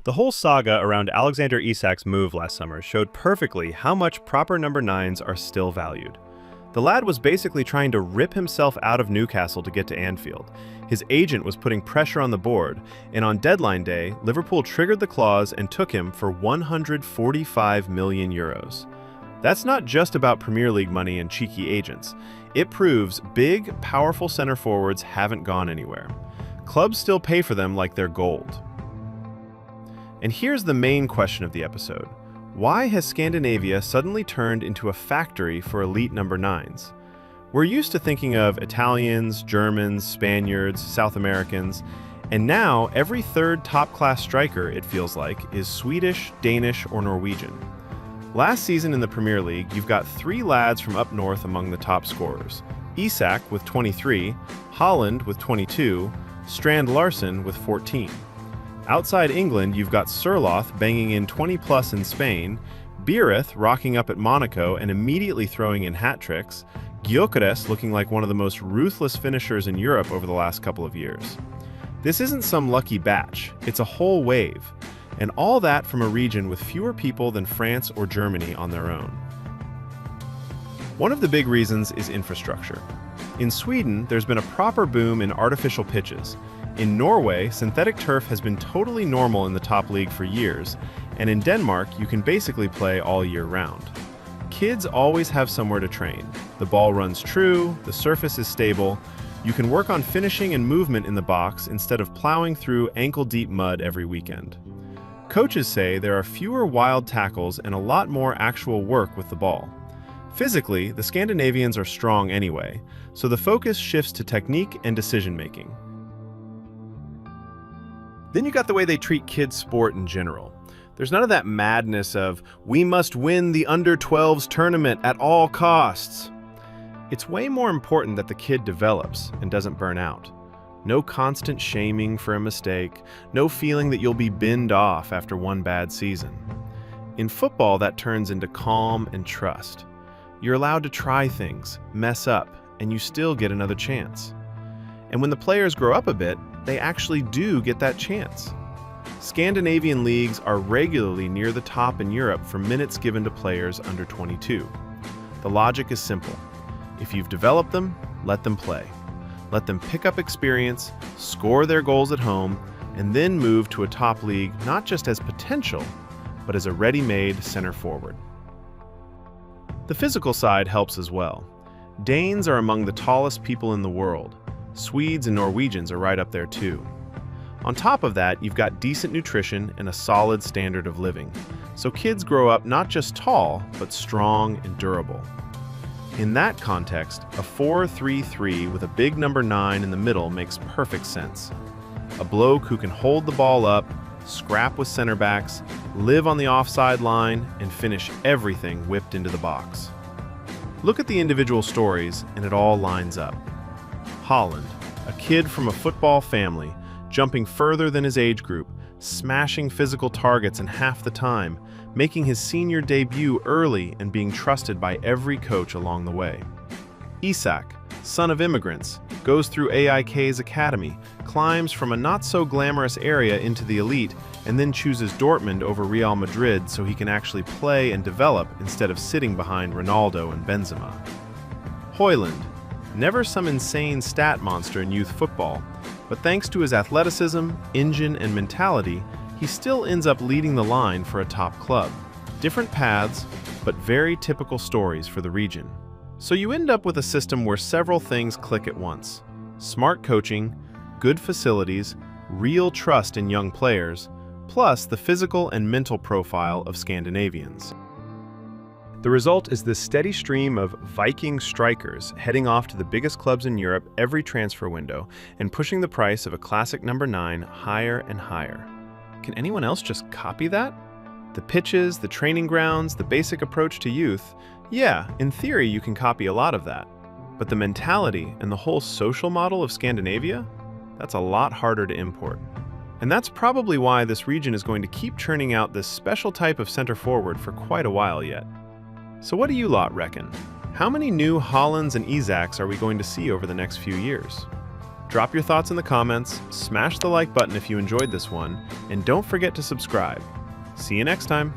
The whole saga around Alexander Isak's move last summer showed perfectly how much proper number 9s are still valued. The lad was basically trying to rip himself out of Newcastle to get to Anfield. His agent was putting pressure on the board, and on deadline day, Liverpool triggered the clause and took him for €145 million. That's not just about Premier League money and cheeky agents. It proves big, powerful center forwards haven't gone anywhere. Clubs still pay for them like they're gold. And here's the main question of the episode. Why has Scandinavia suddenly turned into a factory for elite number 9s? We're used to thinking of Italians, Germans, Spaniards, South Americans, and now every third top-class striker, it feels like, is Swedish, Danish, or Norwegian. Last season in the Premier League, you've got 3 lads from up north among the top scorers. Isak with 23, Haaland with 22, Strand Larsen with 14. Outside England, you've got Surloth banging in 20-plus in Spain, Beereth rocking up at Monaco and immediately throwing in hat-tricks, Gyokeres looking like one of the most ruthless finishers in Europe over the last couple of years. This isn't some lucky batch, it's a whole wave, and all that from a region with fewer people than France or Germany on their own. One of the big reasons is infrastructure. In Sweden, there's been a proper boom in artificial pitches. In Norway, synthetic turf has been totally normal in the top league for years, and in Denmark, you can basically play all year round. Kids always have somewhere to train. The ball runs true, the surface is stable, you can work on finishing and movement in the box instead of plowing through ankle-deep mud every weekend. Coaches say there are fewer wild tackles and a lot more actual work with the ball. Physically, the Scandinavians are strong anyway, so the focus shifts to technique and decision-making. Then you got the way they treat kids' sport in general. There's none of that madness of, we must win the under-12s tournament at all costs. It's way more important that the kid develops and doesn't burn out. No constant shaming for a mistake, no feeling that you'll be binned off after one bad season. In football, that turns into calm and trust. You're allowed to try things, mess up, and you still get another chance. And when the players grow up a bit, they actually do get that chance. Scandinavian leagues are regularly near the top in Europe for minutes given to players under 22. The logic is simple. If you've developed them, let them play. Let them pick up experience, score their goals at home, and then move to a top league not just as potential, but as a ready-made center forward. The physical side helps as well. Danes are among the tallest people in the world. Swedes and Norwegians are right up there too. On top of that, you've got decent nutrition and a solid standard of living. So kids grow up not just tall, but strong and durable. In that context, a 4-3-3 with a big number 9 in the middle makes perfect sense. A bloke who can hold the ball up, scrap with center backs, live on the offside line, and finish everything whipped into the box. Look at the individual stories, and it all lines up. Haaland, a kid from a football family, jumping further than his age group, smashing physical targets in half the time, making his senior debut early and being trusted by every coach along the way. Isak, son of immigrants, goes through AIK's academy, climbs from a not-so-glamorous area into the elite, and then chooses Dortmund over Real Madrid so he can actually play and develop instead of sitting behind Ronaldo and Benzema. Højlund, never some insane stat monster in youth football, but thanks to his athleticism, engine, and mentality, he still ends up leading the line for a top club. Different paths, but very typical stories for the region. So you end up with a system where several things click at once. Smart coaching, good facilities, real trust in young players, plus the physical and mental profile of Scandinavians. The result is this steady stream of Viking strikers heading off to the biggest clubs in Europe every transfer window and pushing the price of a classic number 9 higher and higher. Can anyone else just copy that? The pitches, the training grounds, the basic approach to youth, yeah, in theory you can copy a lot of that. But the mentality and the whole social model of Scandinavia, that's a lot harder to import. And that's probably why this region is going to keep churning out this special type of center forward for quite a while yet. So what do you lot reckon? How many new Haalands and Isaks are we going to see over the next few years? Drop your thoughts in the comments, smash the like button if you enjoyed this one, and don't forget to subscribe. See you next time.